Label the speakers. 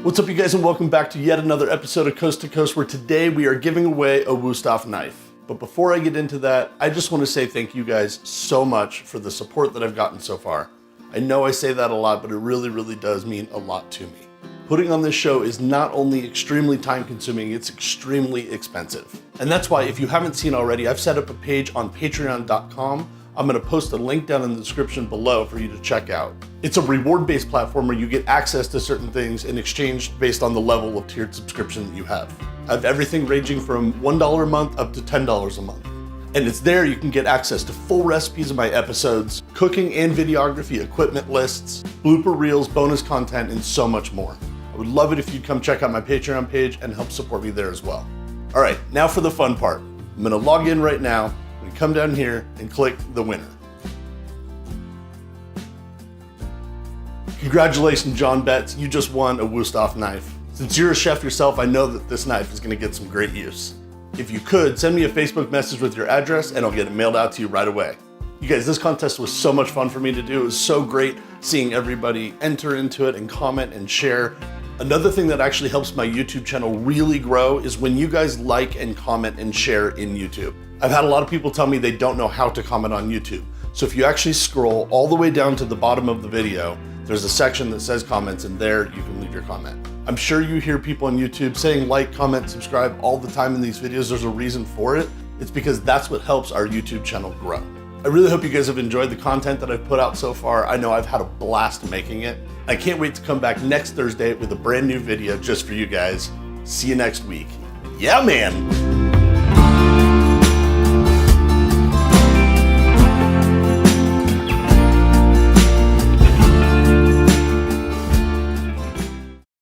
Speaker 1: What's up, you guys, and welcome back to yet another episode of Coast to Coast, where today we are giving away a Wustof knife. But before I get into that, I just want to say thank you guys so much for the support that I've gotten so far. I know I say that a lot, but it really does mean a lot to me. Putting on this show is not only extremely time consuming, it's extremely expensive. And that's why, if you haven't seen already, I've set up a page on patreon.com. I'm gonna post a link down in the description below for you to check out. It's a reward-based platform where you get access to certain things in exchange based on the level of tiered subscription that you have. I have everything ranging from $1 a month up to $10 a month. And it's there you can get access to full recipes of my episodes, cooking and videography equipment lists, blooper reels, bonus content, and so much more. I would love it if you'd come check out my Patreon page and help support me there as well. All right, now for the fun part. I'm gonna log in right now, and come down here and click the winner. Congratulations, John Betts, you just won a Wustof knife. Since you're a chef yourself, I know that this knife is gonna get some great use. If you could, send me a Facebook message with your address and I'll get it mailed out to you right away. You guys, this contest was so much fun for me to do. It was so great seeing everybody enter into it and comment and share. Another thing that actually helps my YouTube channel really grow is when you guys like and comment and share in YouTube. I've had a lot of people tell me they don't know how to comment on YouTube. So if you actually scroll all the way down to the bottom of the video, there's a section that says comments, and there you can leave your comment. I'm sure you hear people on YouTube saying like, comment, subscribe all the time in these videos. There's a reason for it. It's because that's what helps our YouTube channel grow. I really hope you guys have enjoyed the content that I've put out so far. I know I've had a blast making it. I can't wait to come back next Thursday with a brand new video just for you guys. See you next week. Yeah, man.